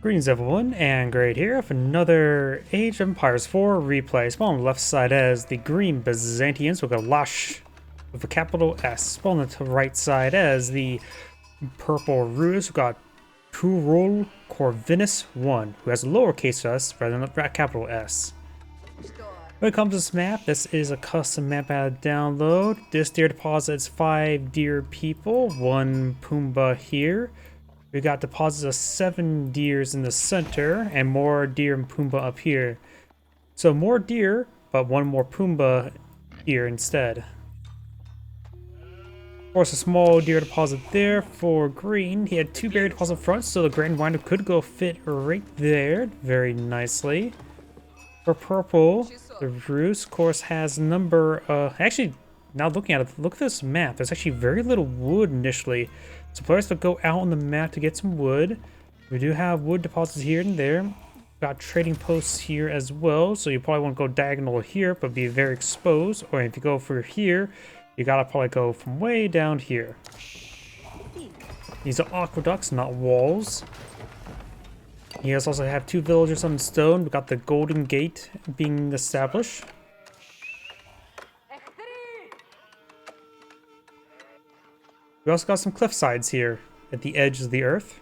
Greetings everyone, and Great here with another Age of Empires 4 replay. Spawn on the left side as the green Byzantines, we've got LaSh with a capital S. Spawn on the right side as the purple Rus, we've got TURUL Corvinus1, who has a lowercase s rather than a capital S. When it comes to this map, this is a custom map I had to download. This deer deposits 5 deer people, 1 Pumbaa here. We got deposits of 7 deers in the center and more deer and Pumbaa up here. So more deer, but 1 more Pumbaa here instead. Of course, a small deer deposit there for green. He had 2 berry deposits up front, so the grand winder could go fit right there very nicely. For purple, the Rus, of course, has a number. Actually, now looking at it, look at this map. There's actually very little wood initially. So players will go out on the map to get some wood. We do have wood deposits here and there. Got trading posts here as well, so you probably won't go diagonal here, but be very exposed. Or if you go for here, you gotta probably go from way down here. These are aqueducts, not walls. You guys also have 2 villagers on stone. We got the Golden Gate being established. We also got some cliff sides here at the edge of the earth.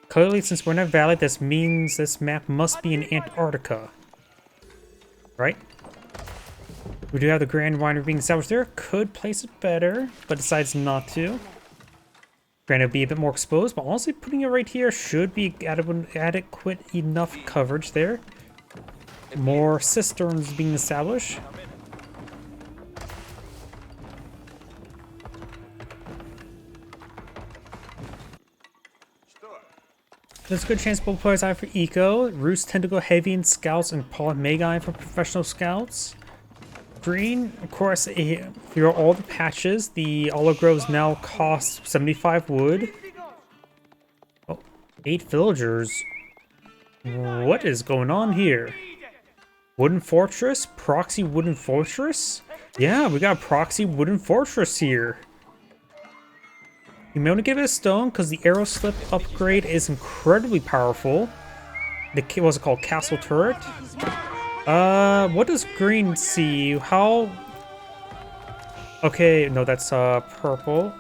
Clearly, since we're in a valley, this means this map must be in Antarctica. Right? We do have the Grand Winery being established there. Could place it better, but decides not to. Granted, it'll be a bit more exposed, but honestly, putting it right here should be adequate enough coverage there. More cisterns being established. There's a good chance both players eye for eco. Rus tend to go heavy in scouts and Paul may eye for professional scouts. Green, of course, through all the patches, the olive groves now cost 75 wood. Oh, 8 villagers. What is going on here? Wooden fortress? Proxy wooden fortress? Yeah, we got a proxy wooden fortress here. You may want to give it a stone because the arrow slip upgrade is incredibly powerful. What's it called? Castle turret? What does green see? How? Okay, no, that's purple.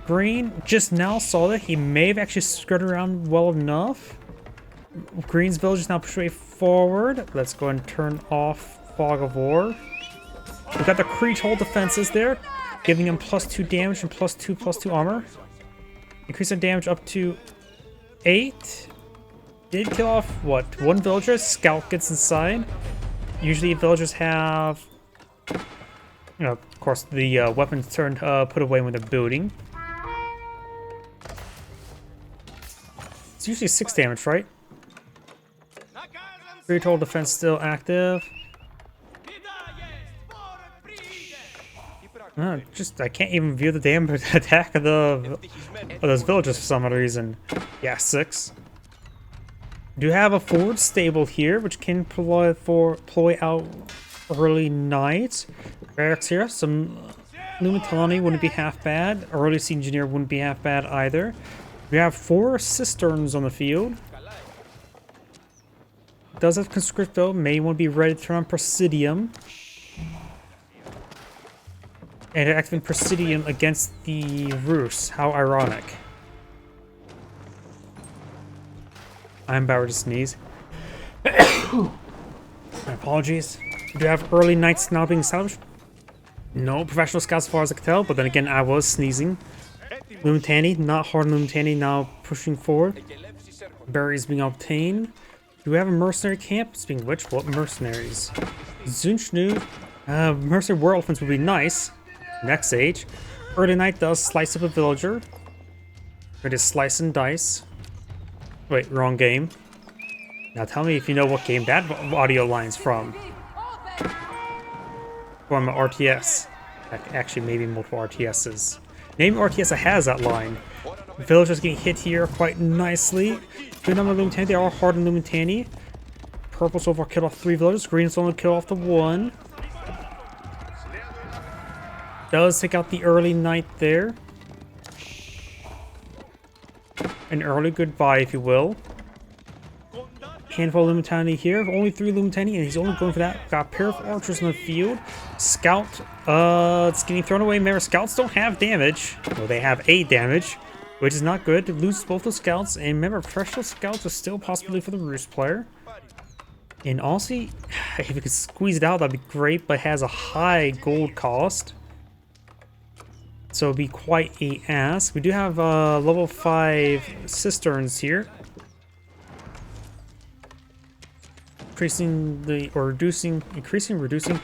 Green just now saw that he may have actually skirted around well enough. Green's village is now pushed forward. Let's go and turn off Fog of War. We got the Creech Hole defenses there, giving him +2 damage and +2/+2 armor. Increasing damage up to 8. Did kill off, what, 1 villager? Scout gets inside. Usually villagers have, you know, of course, the weapons turned, put away when they're building. It's usually 6 damage, right? Creech Hole defense still active. I can't even view the damn attack of those villagers for some other reason. Yeah, 6. Do have a forward stable here, which can ploy out early night. Barracks here, some Lumitani wouldn't be half bad. Early Sea Engineer wouldn't be half bad either. We have 4 cisterns on the field. Does have Conscripto, may want to be ready to turn on Presidium. And activate Presidium against the Rus. How ironic. I'm about to sneeze. My apologies. We do have early nights now being established. No professional scouts as far as I can tell, but then again, I was sneezing. Lumitani, not hard Lumitani, now pushing forward. Berries being obtained. Do we have a mercenary camp? Speaking of which, what mercenaries? Zunchnu. Mercenary war elephants would be nice. Next age. Early night does slice up a villager. It is slice and dice. Wait, wrong game. Now tell me if you know what game that audio line's from. From RTS. Actually, maybe multiple RTSs. Name RTS that has that line. Villagers getting hit here quite nicely. Good number of Lumitani. They are hard on Lumitani. Purple so far killed off 3 villagers. Green's only killed off the 1. Does take out the early night there. an early goodbye, if you will. Handful of Lumitani here. Only 3 Lumitani, and he's only going for that. Got a pair of archers in the field. Scout, it's getting thrown away. Remember, scouts don't have damage. Well, they have 8 damage, which is not good. Lose both those scouts, and remember, professional scouts are still a possibility for the Roost player. And honestly, if you could squeeze it out, that'd be great, but it has a high gold cost. So it'd be quite a ask. We do have level 5 cisterns here. Increasing reducing production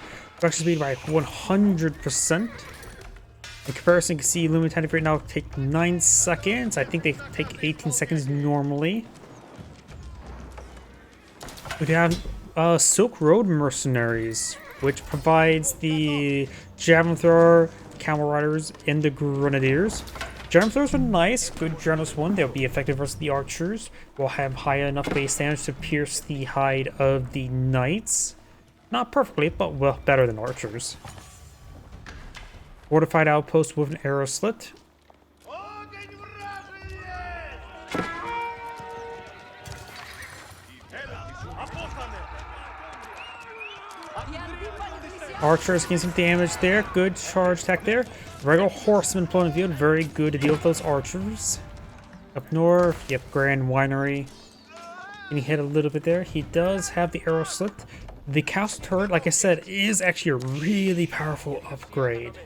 speed by 100%. In comparison, you can see Lumitani right now take 9 seconds. I think they take 18 seconds normally. We have Silk Road Mercenaries, which provides the Javelin Thrower, Camel Riders, and the Grenadiers. Javelin Throwers are nice, good Journalist 1. They'll be effective versus the Archers. Will have high enough base damage to pierce the hide of the Knights. Not perfectly, but well, better than Archers. Fortified Outpost with an arrow slit. Archers getting some damage there. Good charge attack there. Regular horsemen pulling the field. Very good to deal with those archers. Up north, yep, Grand Winery. And he hit a little bit there. He does have the arrow slit. The castle turret, like I said, is actually a really powerful upgrade.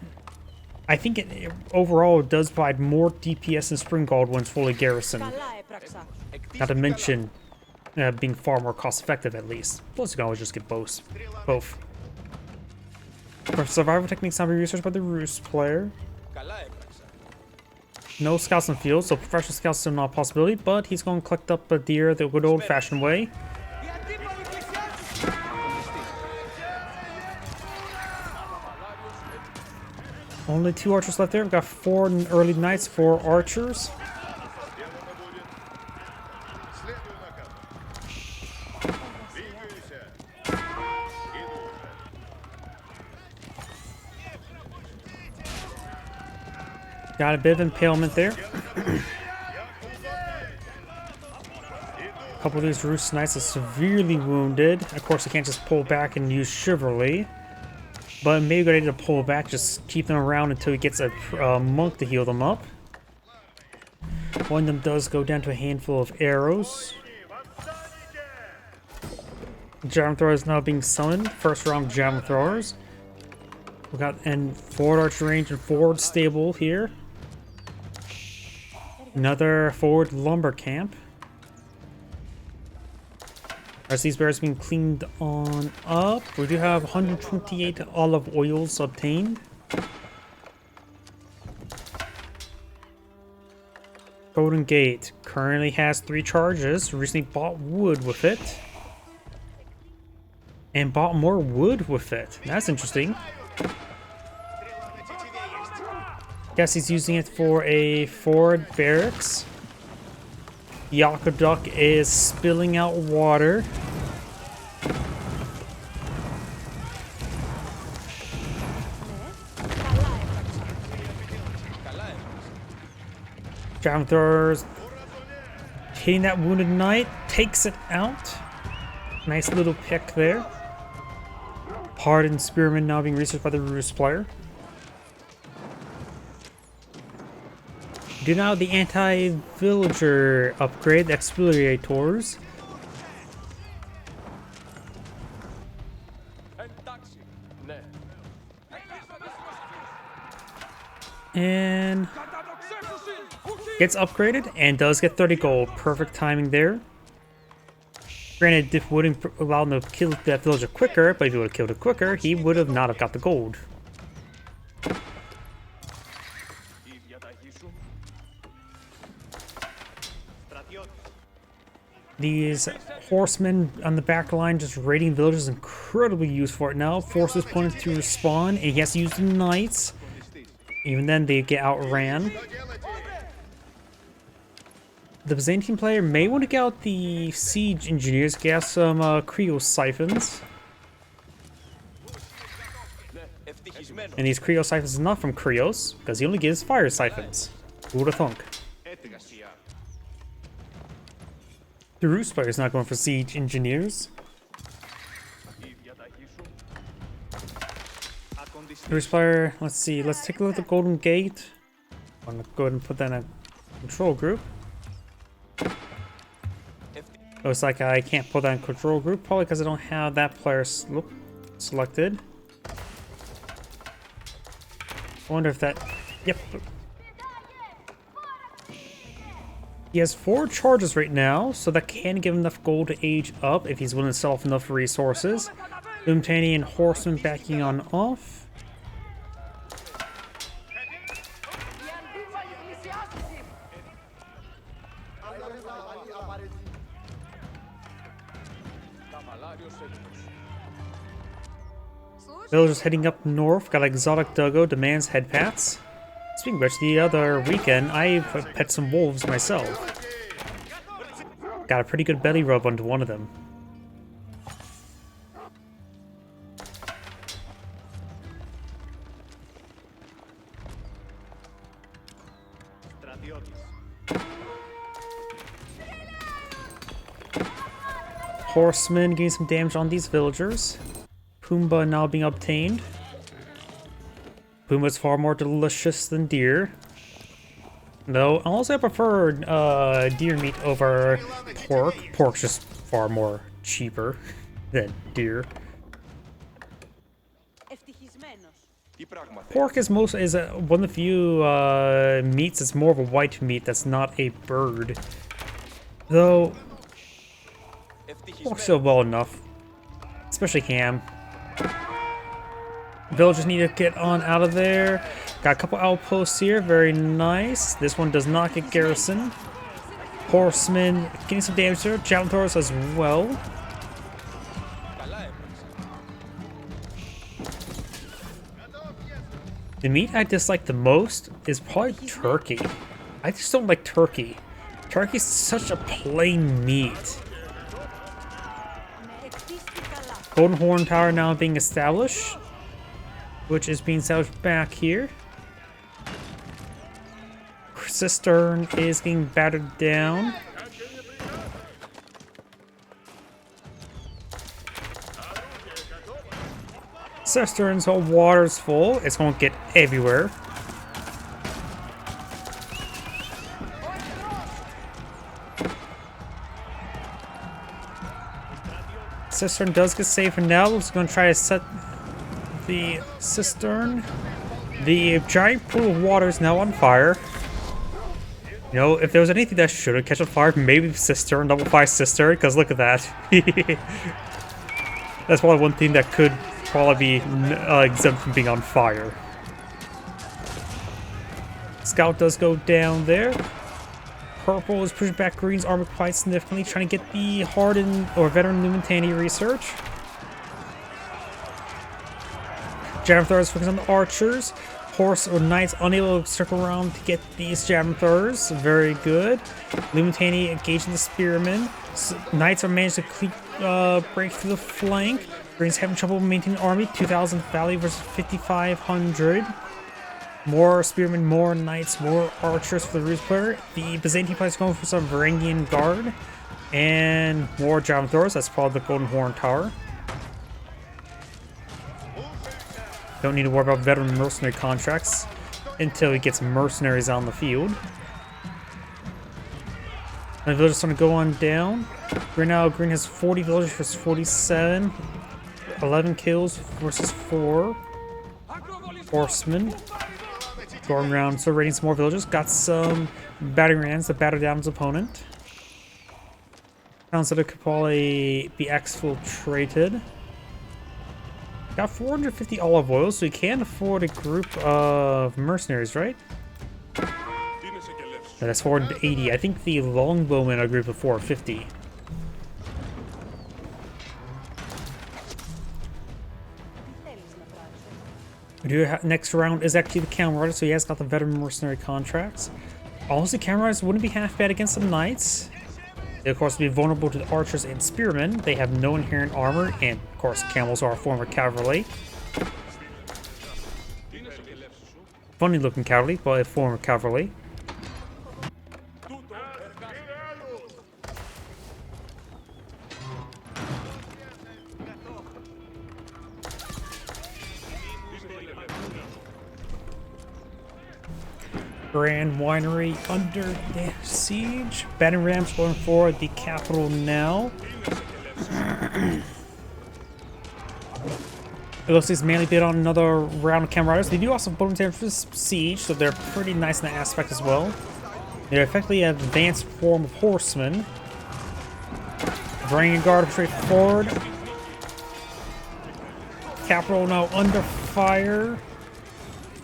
I think it overall does provide more DPS than Springald when it's fully garrisoned. Not to mention being far more cost effective at least. Plus you can always just get both. Survival techniques now be researched by the Roost player. No scouts in the field, so professional scouts still not a possibility, but he's going to collect up a deer the good old-fashioned way. Only 2 archers left there. We've got 4 early knights, 4 archers. Got a bit of impalement there. A couple of these Roost Knights are severely wounded. Of course, they can't just pull back and use Chivalry. But maybe a good idea to pull back, just keep them around until he gets a monk to heal them up. One of them does go down to a handful of arrows. Javelin Thrower is now being summoned. First round Javelin Throwers. We got forward arch range and forward stable here. Another forward lumber camp. As these bears being cleaned on up, we do have 128 olive oils obtained. Golden Gate currently has 3 charges. Recently bought wood with it. And bought more wood with it. That's interesting. Guess he's using it for a forward barracks. The aqueduct is spilling out water. Javelin Throwers hitting that wounded knight, takes it out. Nice little pick there. Hardened Spearman now being researched by the Roost player. Do now the anti-villager upgrade, the Exfoliators. And gets upgraded and does get 30 gold. Perfect timing there. Granted, it wouldn't allow him to kill that villager quicker, but if he would have killed it quicker, he would have not have got the gold. These horsemen on the back line just raiding villages is incredibly useful right now. Forces opponents to respawn, and he has to use the knights. Even then, they get outran. The Byzantine player may want to get out the siege engineers, get some Creo siphons. And these Creo siphons are not from Creos, because he only gives fire siphons. Who would have thunk? The Roost player is not going for siege engineers. Roost player, let's see, let's take a look at the Golden Gate. I'm gonna go ahead and put that in a control group. Looks like I can't put that in control group, probably because I don't have that player selected. I wonder if that... Yep. He has 4 charges right now, so that can give him enough gold to age up if he's willing to sell off enough resources. Byzantine and Horseman backing on off. Villagers heading up north, got exotic doggo, demands head pats. Speaking of which, the other weekend, I pet some wolves myself. Got a pretty good belly rub onto one of them. Horsemen getting some damage on these villagers. Pumbaa now being obtained. Pumbaa's far more delicious than deer. Though, also I prefer deer meat over pork. Pork's just far more cheaper than deer. Pork is one of the few meats that's more of a white meat that's not a bird. Though, pork's still well enough. Especially ham. Villagers need to get on out of there. Got a couple outposts here, very nice. This one does not get garrisoned. Horsemen getting some damage there. Javelin throwers as well. The meat I dislike the most is probably turkey. I just don't like turkey. Turkey's such a plain meat. Golden Horn Tower now being established, which is being established back here. Cistern is being battered down. Cistern's whole water's full. It's going to get everywhere. Cistern does get saved for now. It's going to try to set the cistern. The giant pool of water is now on fire. You know, if there was anything that should have catch on fire, maybe cistern, double fire cistern, because look at that. That's probably one thing that could probably be exempt from being on fire. Scout does go down there. Purple is pushing back Green's armor quite significantly, trying to get the hardened or veteran Lumentani research. Javelin throwers focus on the archers. Horse or knights unable to circle around to get these javelin throwers. Very good. Lumentani engaging the spearmen. Knights are managed to break through the flank. Green's having trouble maintaining army. 2,000 value versus 5,500. More spearmen, more knights, more archers for the Roost player. The Byzantine player is going for some Varangian guard. And more javelin throwers. That's probably the Golden Horn Tower. Don't need to worry about veteran mercenary contracts until he gets mercenaries on the field. And the villagers going to go on down. Right now, Green has 40 villagers versus 47. 11 kills versus 4. Horsemen. Going around, so raiding some more villagers. Got some battering rams to batter down his opponent. Sounds like it could probably be exfiltrated. Got 450 olive oil, so he can afford a group of mercenaries, right? That's 480. I think the longbowmen are a group of 450. Next round is actually the Camel Riders, so he has got the veteran mercenary contracts. Also, Camel Riders wouldn't be half bad against the Knights. They, of course, would be vulnerable to the archers and spearmen. They have no inherent armor, and, of course, camels are a form of cavalry. Funny-looking cavalry, but a form of cavalry. Grand Winery under siege. Battering rams going for the capital now. It looks like it's mainly bid on another round of camp riders. They do also have bonus damage for siege, so they're pretty nice in that aspect as well. They're effectively an advanced form of horsemen. Bringing guard straight forward. Capital now under fire.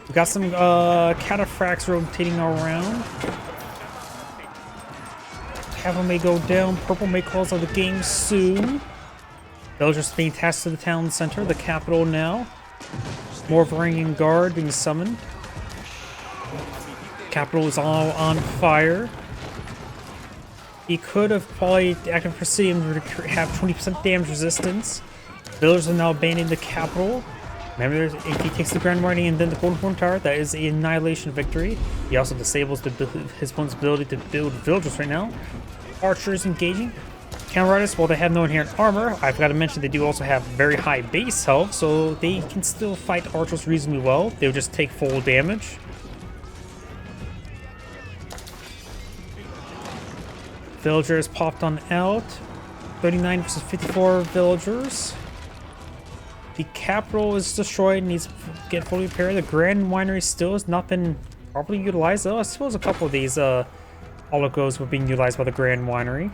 We got some cataphracts rotating around. Capital may go down. Purple may close out the game soon. Villagers being tasked to the town center, the capital now. More Varangian Guard being summoned. Capital is all on fire. He could have probably acted Presidium to have 20% damage resistance. Villagers are now abandoning the capital. Remember, if he takes the Grand Winery and then the Golden Horn Tower, that is an annihilation victory. He also disables his opponent's ability to build villagers right now. Archers engaging. Camp Riders, while they have no inherent armor, I forgot to mention they do also have very high base health, so they can still fight archers reasonably well. They'll just take full damage. Villagers popped on out. 39 versus 54 villagers. The capital is destroyed, needs to get fully repaired. The Grand Winery still has not been properly utilized, though I suppose a couple of these oligos were being utilized by the Grand Winery.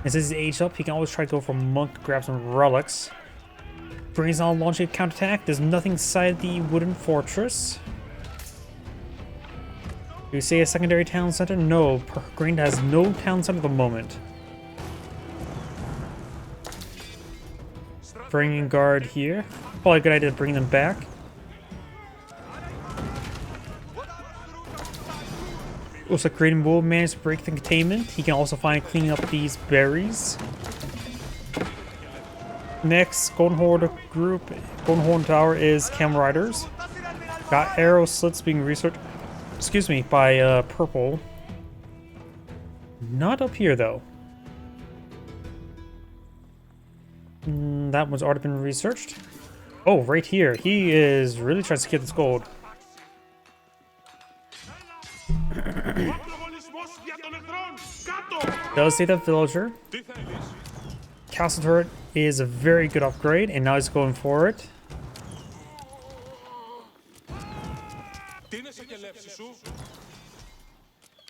And since he's aged up, he can always try to go for Monk to grab some relics. Green's on launching a counterattack. There's nothing inside the wooden fortress. Do you see a secondary town center? No, Green has no town center at the moment. Bringing guard here. Probably a good idea to bring them back. Looks like Graydon will manage to break the containment. He can also find cleaning up these berries. Next, Golden Horde group, Golden Horn Tower is Cam Riders. Got arrow slits being researched, by Purple. Not up here though. That one's already been researched. Oh, right here. He is really trying to get this gold. Does see that villager. Castle turret is a very good upgrade, and now he's going for it.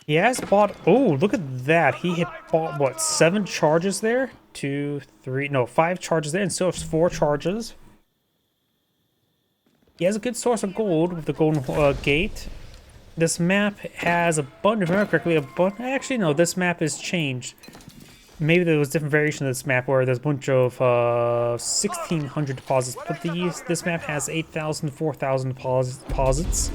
He has bought. Oh, look at that! He had bought what, 7 charges there? 2, 3, no, 5 charges there, and still has 4 charges. He has a good source of gold with the golden gate. This map has a bunch, if I remember correctly, actually no, this map is changed. Maybe there was different variation of this map where there's a bunch of 1,600 deposits, but this map has 8,000 to 4,000 deposits.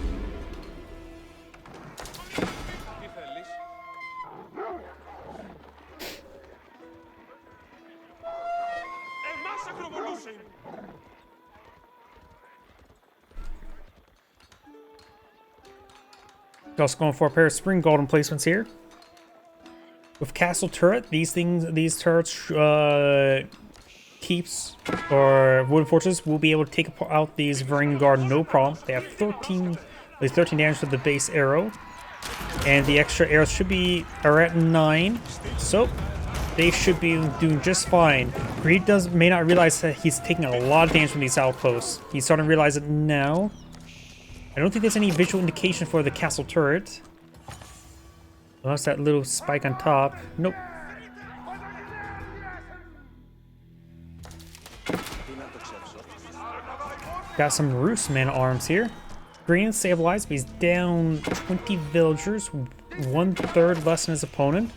Also going for a pair of spring golden placements here. With castle turret, these turrets keeps or wooden fortress will be able to take out these Varangian Guard no problem. They have 13 damage to the base arrow, and the extra arrows should be at 9, so they should be doing just fine. Greed may not realize that he's taking a lot of damage from these outposts. He's starting to realize it now. I don't think there's any visual indication for the castle turret. Lost that little spike on top. Nope. Got some Roost man arms here. Green stabilized, but he's down 20 villagers, 1/3 less than his opponent.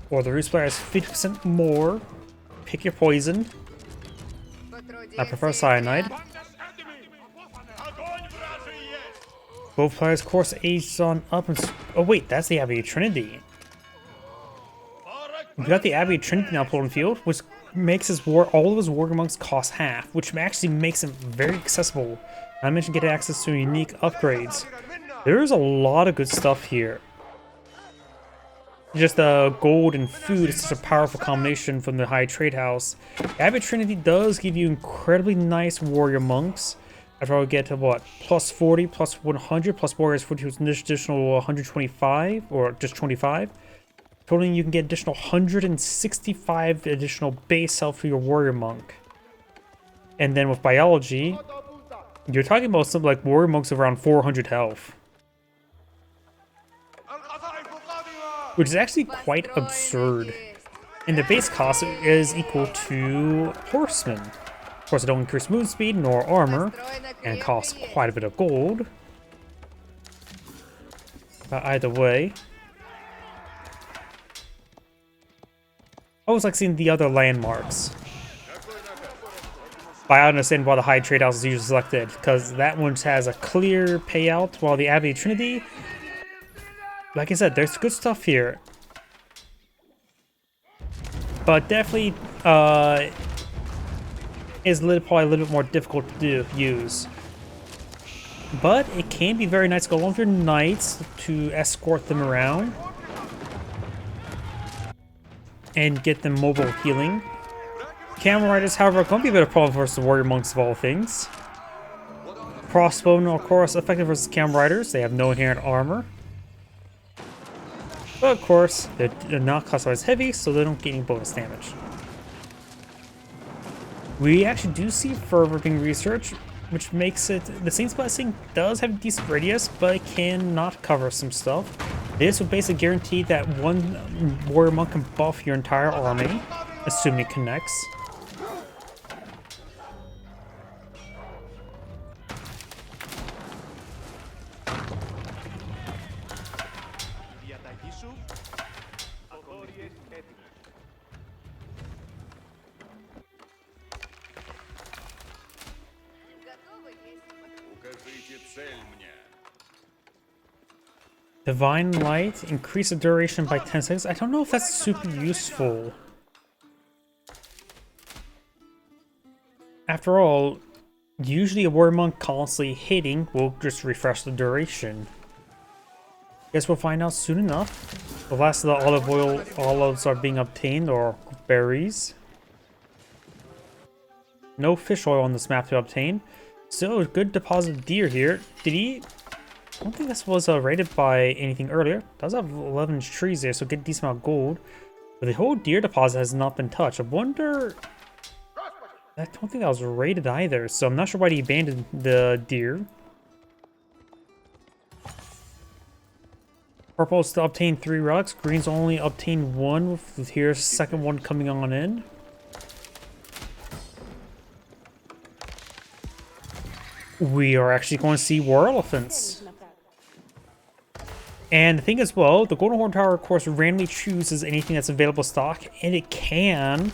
Or the Roost player has 50% more. Pick your poison. I prefer cyanide. Both players' course aged on up and... Oh wait, that's the Abbey of Trinity. We've got the Abbey of Trinity now pulled in field, which makes all of his warrior monks cost half, which actually makes him very accessible. I mentioned getting access to unique upgrades. There's a lot of good stuff here. Just gold and food is such a powerful combination from the High Trade House. Abbey of Trinity does give you incredibly nice warrior monks. After all, we get to what? Plus 40, plus 100, plus warriors for an additional 125, or just 25. Totaling, you can get additional 165 additional base health for your warrior monk. And then with biology, you're talking about something like warrior monks of around 400 health. Which is actually quite absurd. And the base cost is equal to horsemen. Of course, it don't increase move speed nor armor, and costs quite a bit of gold. But either way, I always like seeing the other landmarks. But I understand why the high trade house is usually selected, because that one has a clear payout, while the Abbey of Trinity, like I said, there's good stuff here. But definitely is probably a little bit more difficult to use. But it can be very nice to go along with your knights to escort them around and get them mobile healing. Camel riders, however, are going to be a bit of a problem versus the warrior monks of all things. Crossbowmen, of course, effective versus camel riders. They have no inherent armor. But of course, they're not classified as heavy, so they don't get any bonus damage. We actually do see fervor being researched, which makes it... The Saint's Blessing does have a decent radius, but it cannot cover some stuff. This would basically guarantee that one warrior monk can buff your entire army, assuming it connects. Divine Light, increase the duration by 10 seconds. I don't know if that's super useful. After all, usually a warrior monk constantly hitting will just refresh the duration. Guess we'll find out soon enough. The last of the olives are being obtained, or berries. No fish oil on this map to obtain. So, good deposit of deer here. Did he... I don't think this was rated by anything earlier. It does have 11 trees there, so get a decent amount of gold. But the whole deer deposit has not been touched. I wonder... I don't think that was rated either, so I'm not sure why he abandoned the deer. Purple's to obtain 3 relics. Green's only obtain 1, with here's the second one coming on in. We are actually going to see war elephants. And the thing as well, the Golden Horn Tower, of course, randomly chooses anything that's available stock, and it can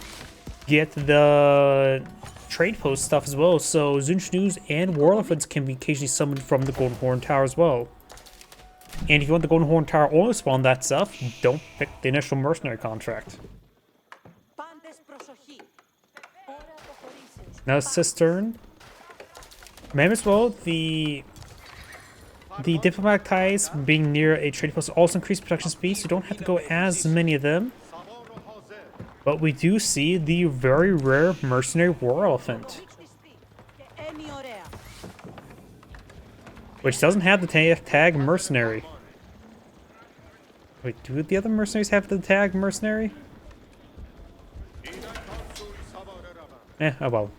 get the trade post stuff as well. So Zunchnoos and war elephants can be occasionally summoned from the Golden Horn Tower as well. And if you want the Golden Horn Tower only spawn that stuff, don't pick the initial mercenary contract. Now Cistern. Maybe as well, the diplomatic ties being near a trade post also increase production speed, so you don't have to go as many of them. But we do see the very rare mercenary war elephant, which doesn't have the tag mercenary. Wait, do the other mercenaries have the tag mercenary? Oh well.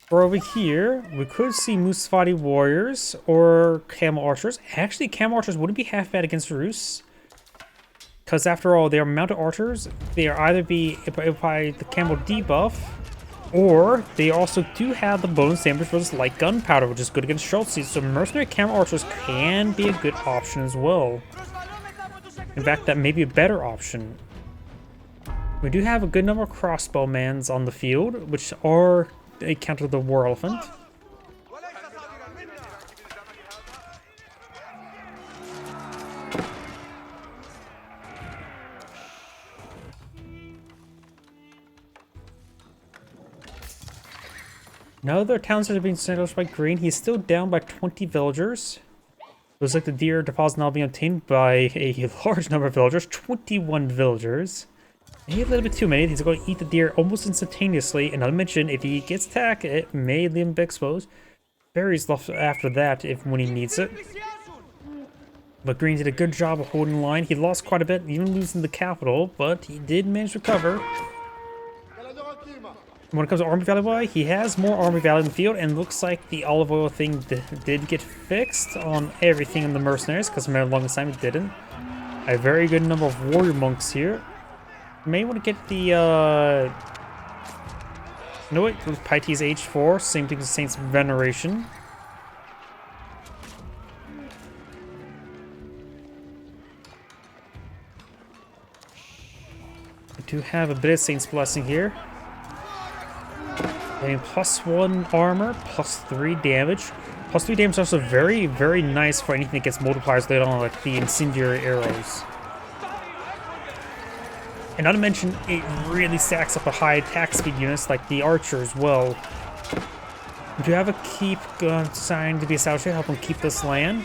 For over here, we could see Musafati warriors or camel archers. Actually, camel archers wouldn't be half bad against Rus, because after all, they are mounted archers. They are either be by the camel debuff, or they also do have the bonus damage versus light gunpowder, which is good against Schultzes. So mercenary camel archers can be a good option as well. In fact, that may be a better option. We do have a good number of crossbowmans on the field, which are a counter the war elephant. Now their towns are being established by Green. He's still down by 20 villagers. Looks like the deer deposit now being obtained by a large number of villagers, 21 villagers. He had a little bit too many. He's going to eat the deer almost instantaneously. And I'll mention, if he gets attacked, it may leave him exposed. Berries left after that when he needs it. But Green did a good job of holding line. He lost quite a bit, even losing the capital, but he did manage to recover. When it comes to army value, he has more army value in the field, and looks like the olive oil thing did get fixed on everything in the mercenaries, because for the longest time it didn't. A very good number of warrior monks here. May want to get the, no wait, Pieties H4, same thing as Saint's Veneration. We do have a bit of Saint's Blessing here. Getting +1 armor, +3 damage. +3 damage is also very, very nice for anything that gets multipliers later on, like the incendiary arrows. And not to mention, it really stacks up a high attack speed units like the archer as well. We do have a keep sign to be established to help them keep this land.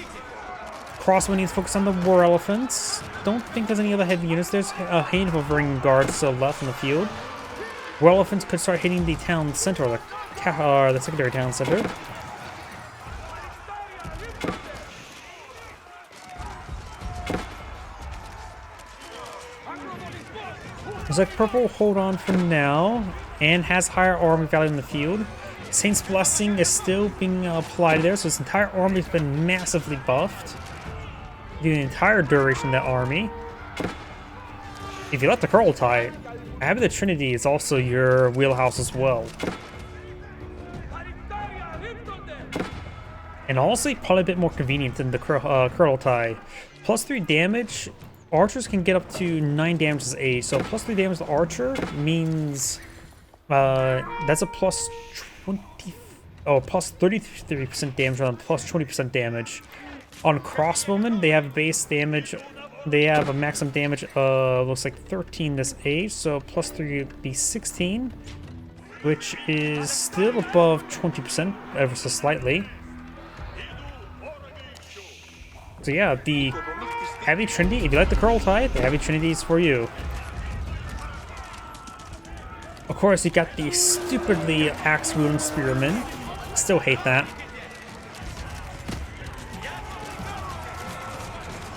Crossbow needs to focus on the war elephants. Don't think there's any other heavy units. There's a handful of ring guards still left in the field. War elephants could start hitting the town center, or the secondary town center. Looks like purple will hold on for now, and has higher army value in the field. Saint's Blessing is still being applied there, so his entire army has been massively buffed. The entire duration of that army. If you let the Curl tie, having the Trinity is also your wheelhouse as well. And honestly, probably a bit more convenient than the Curl tie. +3 damage. Archers can get up to 9 damage as A, so +3 damage to Archer means that's a +33% damage on +20% damage. On Crossbowmen, they have base damage. They have a maximum damage of looks like 13 this A, so +3 would be 16, which is still above 20%, ever so slightly. So yeah, the Heavy Trinity, if you like the Curl tie, the Heavy Trinity is for you. Of course, you got the stupidly axe-wielding spearmen. Still hate that.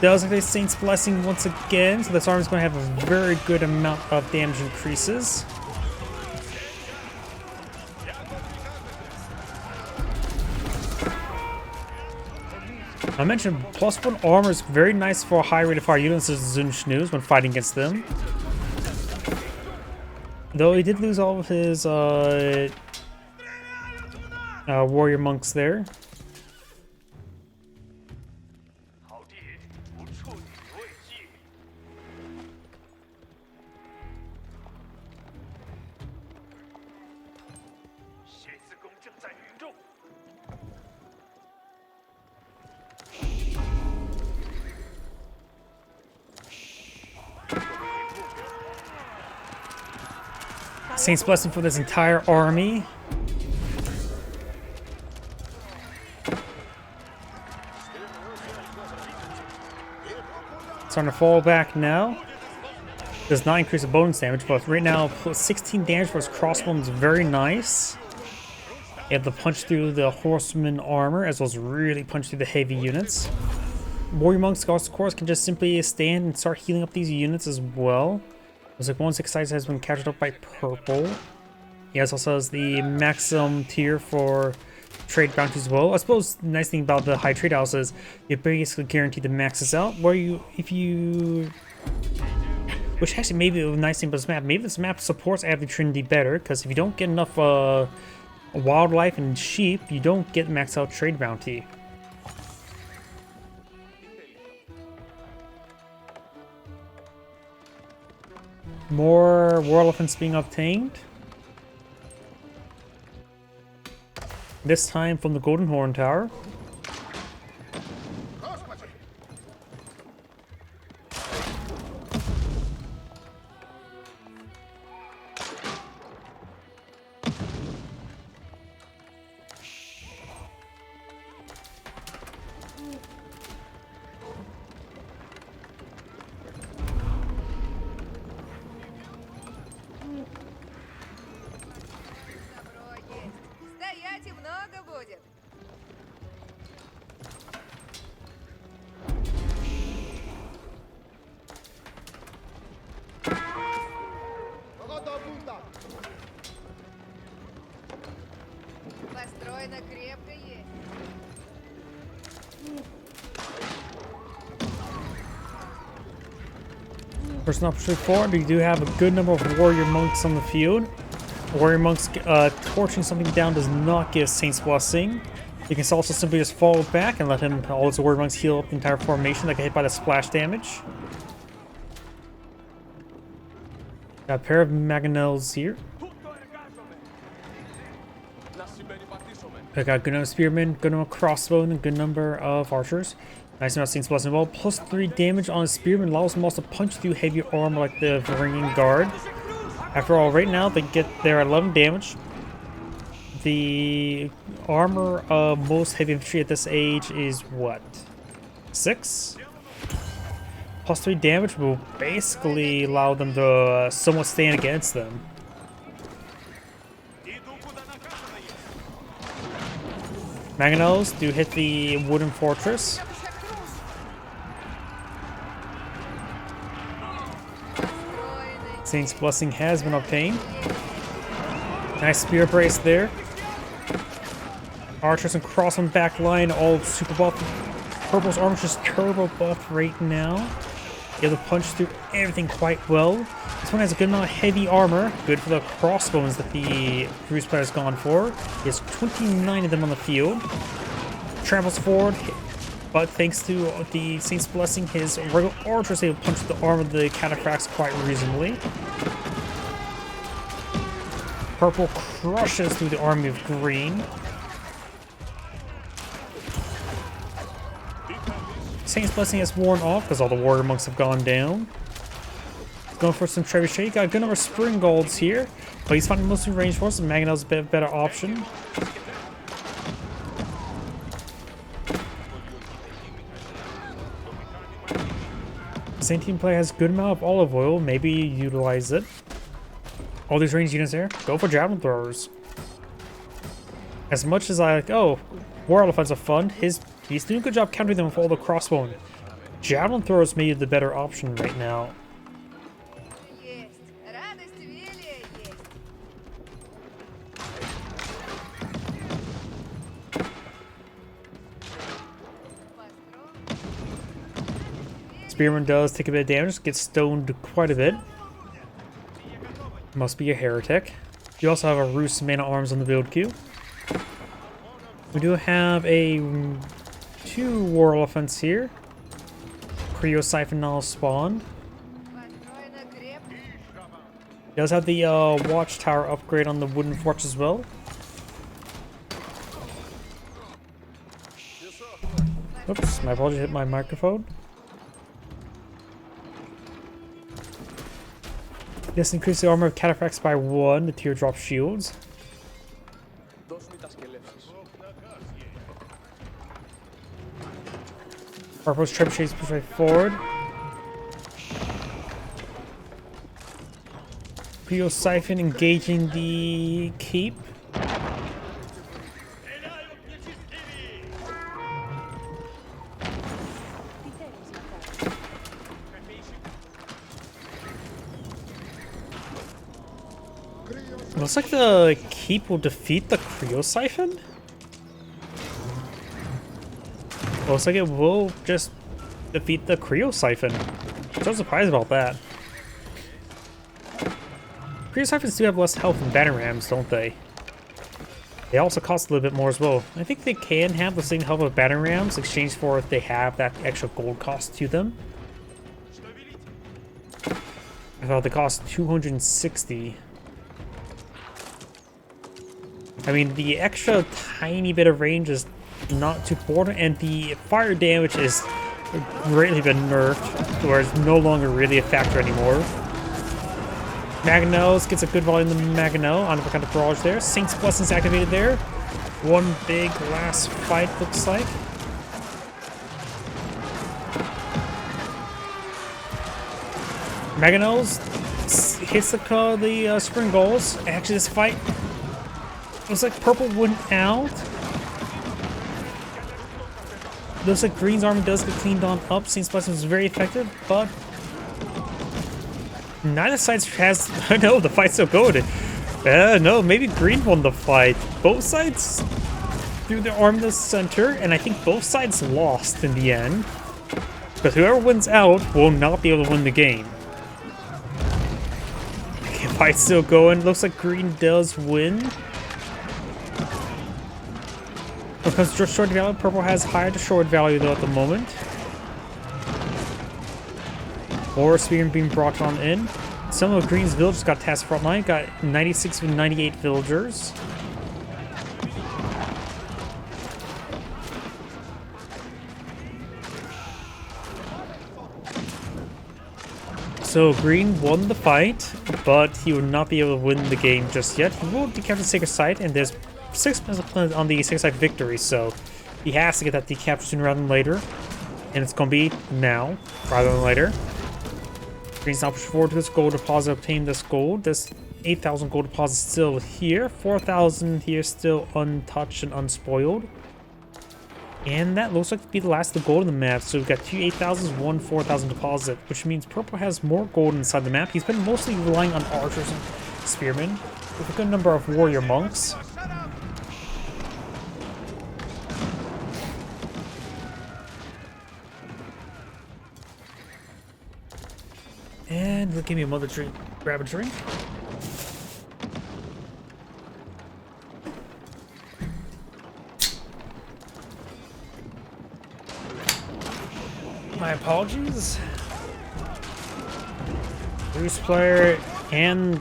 Does have a Saint's Blessing once again, so this army's going to have a very good amount of damage increases. I mentioned +1 armor is very nice for high rate of fire units as Zunschnus when fighting against them. Though he did lose all of his warrior monks there. Saint's Blessing for this entire army. Starting to fall back now. Does not increase the bonus damage, but right now 16 damage for his crossbow is very nice. You have to punch through the horseman armor as well as really punch through the heavy units. Warrior monks, of course, can just simply stand and start healing up these units as well. Looks like 1/6 has been captured up by purple. He also has the maximum tier for trade bounties as well. I suppose the nice thing about the high trade house is you're basically guaranteed to max this out. Which actually maybe a nice thing about this map. Maybe this map supports Avid Trinity better, because if you don't get enough wildlife and sheep, you don't get max out trade bounty. More war elephants being obtained. This time from the Golden Horn Tower. First opportunity forward, we do have a good number of warrior monks on the field. Warrior monks torching something down does not give Saint's Blessing. You can also simply just fall back and let him, all his warrior monks heal up the entire formation that get hit by the splash damage. Got a pair of mangonels here. I got a good number of spearmen, good number of crossbow, and a good number of archers. Nice amount of Saint's Blessing. Well, plus 3 damage on his spearman allows him also to punch through heavy armor like the Varangian Guard. After all, right now they get their 11 damage. The armor of most heavy infantry at this age is what? 6? Plus 3 damage will basically allow them to somewhat stand against them. Mangonels do hit the wooden fortress. Saint's Blessing has been obtained. Nice spear brace there. Archers and crossbow back line, all super buff. Purple's armor just turbo buff right now. Able to punch through everything quite well. This one has a good amount of heavy armor, good for the crossbones that the Bruce player has gone for. He has 29 of them on the field. Travels forward, but thanks to the Saint's Blessing, his regular archer is able to punch the armor of the cataphracts quite reasonably. Purple crushes through the army of green. Saint's Blessing has worn off because all the warrior monks have gone down. Going for some trebuchet. Got a good number of spring golds here, but he's finding mostly range force, and Mangonel's a bit better option. Same team player has a good amount of olive oil, maybe utilize it. All these ranged units there, go for javelin throwers. As much as I like, oh, war elephants are fun, he's doing a good job countering them with all the crossbow. Javelin throwers may be the better option right now. Spearman does take a bit of damage, gets stoned quite a bit. Must be a heretic. You also have a Rus man-at-arms on the build queue. We do have two war elephants here. Creo Siphon now spawned. He does have the watchtower upgrade on the wooden fortress as well. Oops, my apologies, hit my microphone. This increases the armor of cataphracts by 1, the teardrop shields. Purple's trebuchets push right forward. Creo Siphon engaging the keep. Looks like the keep will defeat the Creo Siphon. Looks like it will just defeat the Creo Siphon. So surprised about that. Creo Siphons do have less health than battering rams, don't they? They also cost a little bit more as well. I think they can have the same health of battering rams in exchange for if they have that extra gold cost to them. I thought they cost 260. I mean, the extra tiny bit of range is not too important, and the fire damage is greatly been nerfed, where it's no longer really a factor anymore. Mangonels gets a good volume of Mangonel on the kind of barrage there. Saint's Blessing's activated there. One big last fight, looks like. Mangonels hits the spring goals. Actually, this fight looks like purple went out. Looks like green's armor does get cleaned on up. Saint's Blessing is very effective, but neither side has. No, the fight's so good. No, maybe green won the fight. Both sides threw their arm in the center, and I think both sides lost in the end. But whoever wins out will not be able to win the game. Fight's still going. Looks like green does win. Because destroyed value, purple has higher destroyed value though at the moment. More spearmen being brought on in. Some of green's villagers got tasked frontline. Got 96 and 98 villagers. So green won the fight, but he would not be able to win the game just yet. He will decapture the sacred site, and there's 6 minutes on the sacred site victory, so he has to get that decapture sooner rather than later. And it's going to be now, rather than later. Green's now push forward to this gold deposit, obtain this gold. This 8,000 gold deposit still here. 4,000 here still untouched and unspoiled. And that looks like to be the last of the gold in the map. So we've got 2 8,000s, 1 4,000 deposit, which means purple has more gold inside the map. He's been mostly relying on archers and spearmen with a good number of warrior monks. And give me a mother drink. Grab a drink. My apologies. Bruce player and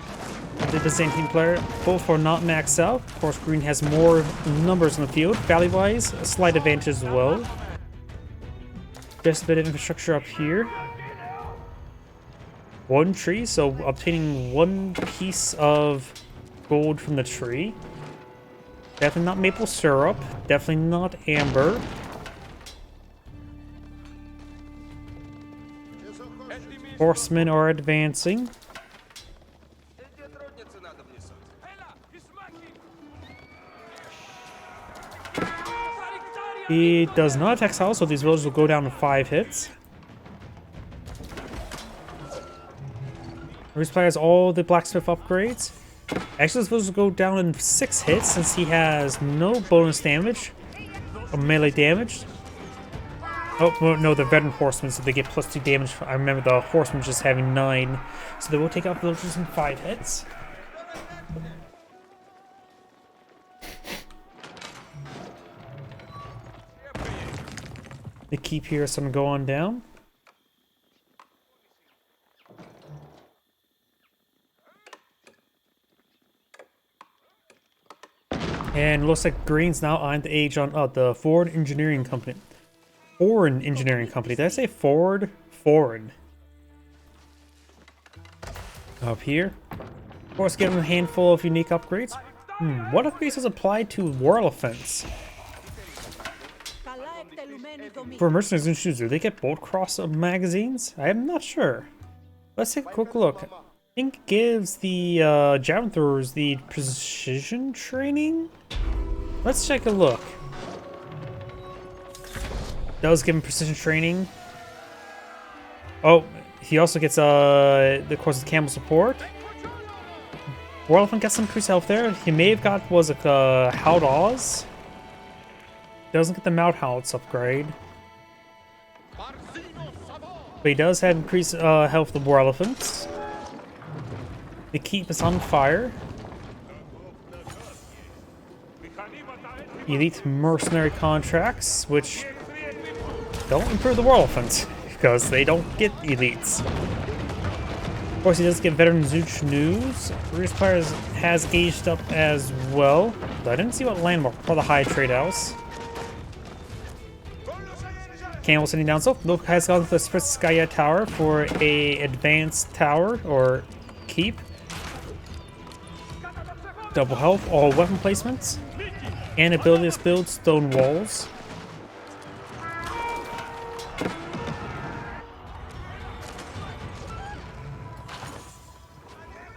the Byzantine player both are not maxed out. Of course, green has more numbers in the field. Value-wise, a slight advantage as well. Just a bit of infrastructure up here. 1 tree, so obtaining 1 piece of gold from the tree. Definitely not maple syrup. Definitely not amber. Horsemen are advancing. He does not attack Sal, so these villagers will go down to 5 hits. This player has all the blacksmith upgrades. Actually, this village will go down in 6 hits since he has no bonus damage or melee damage. Oh, no, the veteran horsemen, so they get +2 damage. I remember the horsemen just having 9. So they will take out villagers in 5 hits. The keep here is going to go on down. And it looks like green's now on the Agion, the Ford Engineering Company. Foreign Engineering Company. Did I say Ford? Foreign. Up here. Of course, give them a handful of unique upgrades. What upgrades does apply to war elephants? For mercenaries and shoes, do they get bolt cross magazines? I'm not sure. Let's take a quick look. I think it gives the javelin throwers the precision training. Let's take a look. Does give him precision training. Oh, he also gets the course of camel support. War elephant gets some increased health there. He may have got was it Hout Oz. Doesn't get the Mouthouts upgrade. But he does have increased health of the war elephants. The keep is on fire. Elite mercenary contracts, which don't improve the war elephants because they don't get elites. Of course, he does get veteran Zooch news. Bruce Players has gauged up as well, but I didn't see what landmark for the high trade house. Camel sitting down, so Luke has gone to the Spritskaya Tower for a advanced tower or keep. Double health, all weapon placements, and ability to build stone walls.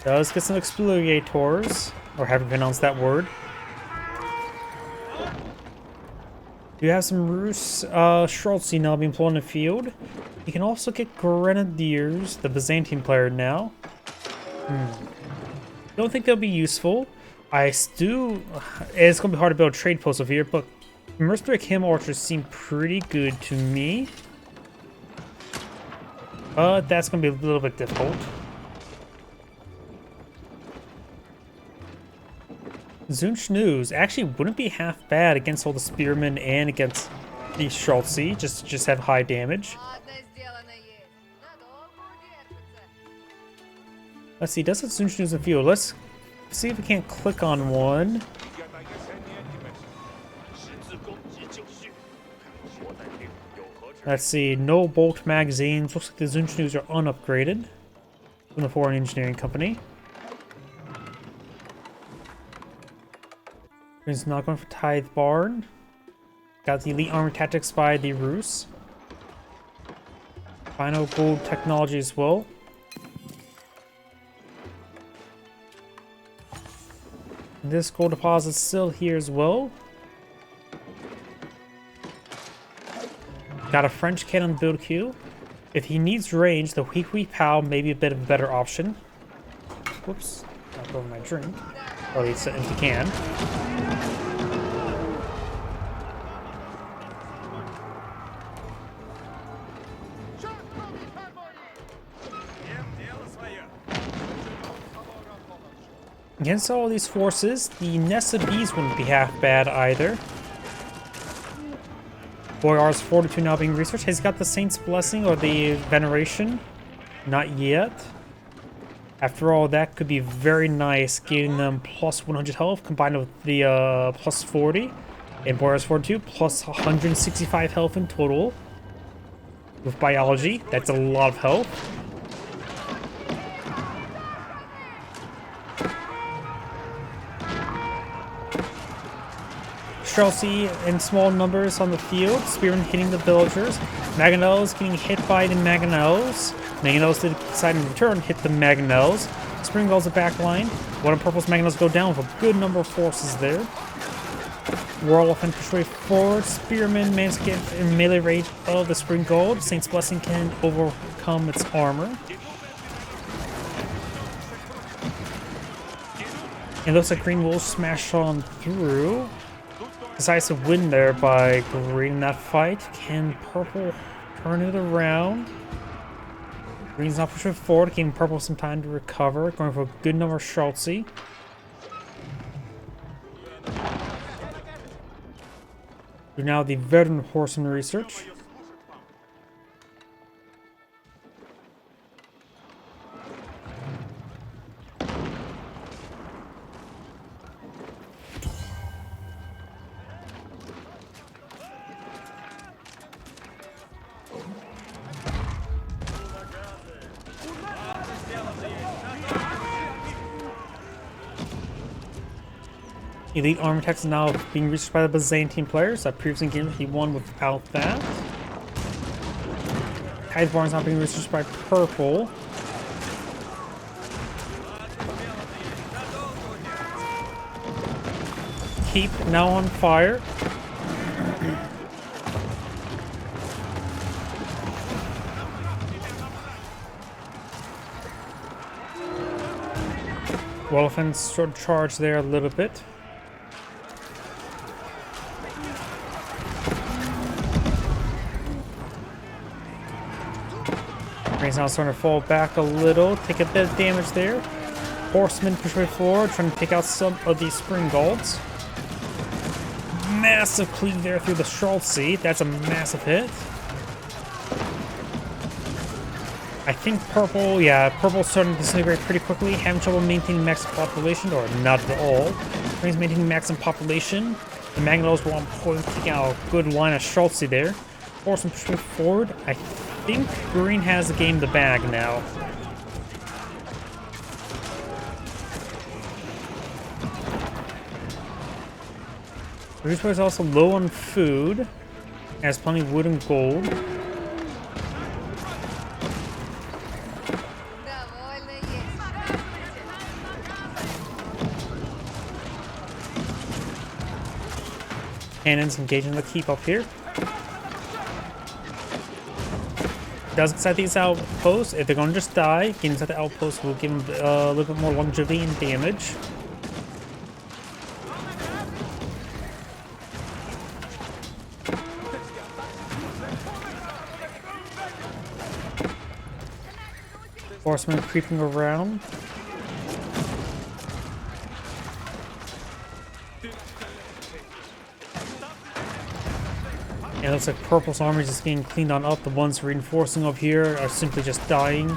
Does get some exfoliators, or haven't pronounced that word. You have some Rus Streltsy now being employed in the field. You can also get Grenadiers, the Byzantine player now. Don't think they'll be useful. It's going to be hard to build trade posts over here, but Mercenary Camel Archers seem pretty good to me. But that's going to be a little bit difficult. Zunch News actually wouldn't be half bad against all the spearmen and against the Schultzy, just have high damage. Let's see, does it Zunch News in field? Let's see if we can't click on one. Let's see, no bolt magazines. Looks like the Zunch News are unupgraded from the Foreign Engineering Company. He's not going for Tithe Barn. Got the Elite Armor Tactics by the Rus. Final gold technology as well. This gold deposit is still here as well. Got a French cannon build queue. If he needs range, the Hui Pow may be a bit of a better option. Whoops, knocked over my drink. Or at least an empty can. Against all these forces, the Nest of Bees wouldn't be half bad either. Boyar's Fortitude now being researched. Has he got the Saint's Blessing or the Veneration? Not yet. After all, that could be very nice, giving them plus 100 health combined with the plus 40. And Boyar's Fortitude plus 165 health in total. With Biology, that's a lot of health. Chelsea in small numbers on the field. Spearmen hitting the villagers. Mangonels getting hit by the Mangonels. Mangonels decide in return hit the Mangonels. Spring Gull's the back line. One of Purple's Mangonels go down with a good number of forces there. War Elephant push way forward. Spearmen manage to get in melee range of the Spring Gold. Saint's Blessing can overcome its armor. It looks like Green will smash on through. Decides to win there by green that fight. Can Purple turn it around? Green's not pushing forward, giving Purple some time to recover. Going for a good number of Schultzy. We're now the veteran horseman research. Elite Armor Techs now being reached by the Byzantine players. That previous game he won without that. Tithe Barn's not being reached by Purple. Keep now on fire. Elephants should charge there a little bit. Green's now starting to fall back a little, take a bit of damage there. Horsemen push way forward, trying to take out some of these Spring Golds. Massive cleave there through the Schultzy. That's a massive hit. I think Purple, yeah, Purple's starting to disintegrate pretty quickly. Having trouble maintaining max population, or not at all. Green's maintaining maximum population. The Magnetos were on point, taking out a good line of Schultzy there. Horsemen push way forward. I think Green has the game in the bag now. Green's is also low on food. Has plenty of wood and gold. Cannons engaging the keep up here. Does inside these outposts. If they're going to just die, getting inside the outposts will give them a little bit more longevity and damage. Horsemen creeping around. And it looks like Purple's army is just getting cleaned on up. The ones reinforcing up here are simply just dying.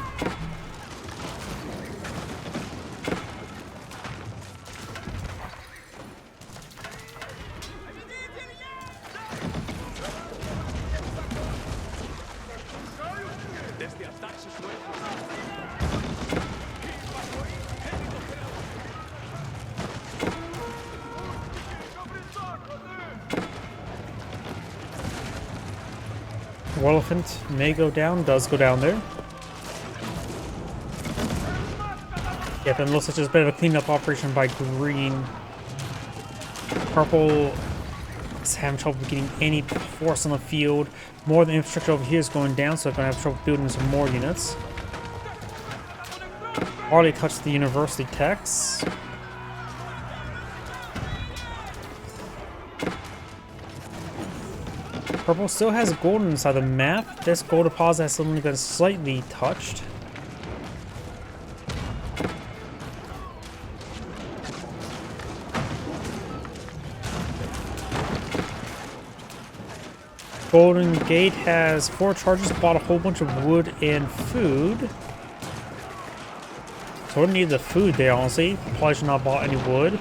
Elephant may go down, does go down there. Yep, and it looks like just a bit of a cleanup operation by green. Purple is having trouble getting any force on the field. More of the infrastructure over here is going down, so they're going to have trouble building some more units. Already touched the university techs. Purple still has gold inside the map. This gold deposit has only been slightly touched. Golden Gate has 4 charges, bought a whole bunch of wood and food. So I need the food there, honestly. Probably should not bought any wood.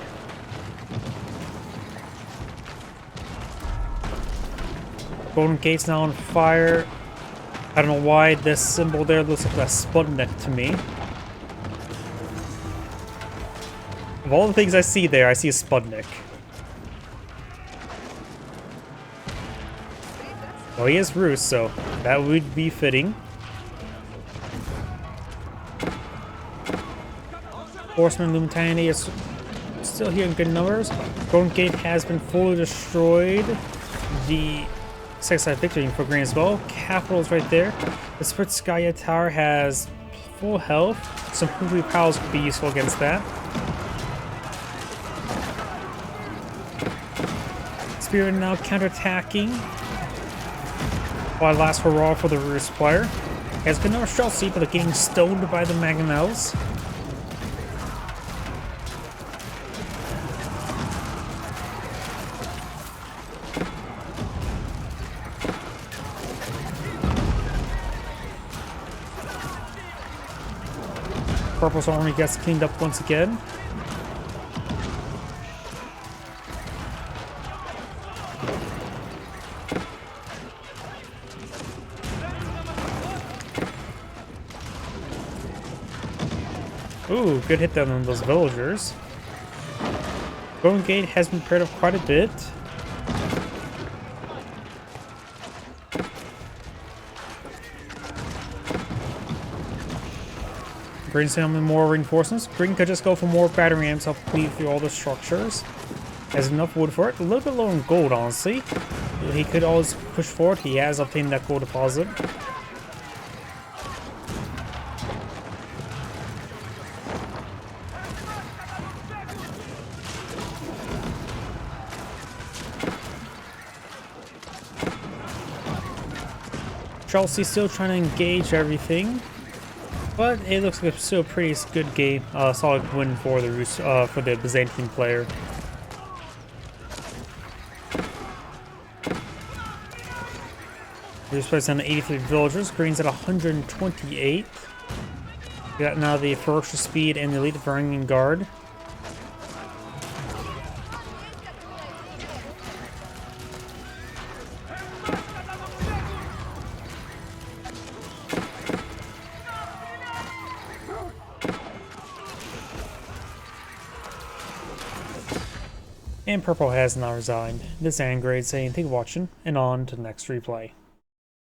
Golden Gate's now on fire. I don't know why this symbol there looks like a Sputnik to me. Of all the things I see there, I see a Sputnik. Well, he is Rus, so that would be fitting. Horseman Lumitanity is still here in good numbers. Golden Gate has been fully destroyed. The second-side victory for green as well. Capital is right there. The Spritskaya Tower has full health. Some Hoovy Pals could be useful against that. Spirit now counterattacking. While last hurrah for the Rus player. He has good number of shell seat, but they're getting stoned by the Mangonels. Purple's army gets cleaned up once again. Ooh, good hit down on those villagers. Golden Gate has been prepared up quite a bit. Green's sending more reinforcements. Green could just go for more battering rams to help cleave through all the structures. Has enough wood for it. A little bit low in gold, honestly. He could always push forward. He has obtained that gold deposit. Chelsea's still trying to engage everything. But it looks like it's still a pretty good game, solid win for the Byzantine player. Rus plays down to 83 villagers, Green's at 128. We got now the Ferocious Speed and the Elite Varangian Guard. And Purple has now resigned. This is Angrade saying thank you for watching, and on to the next replay.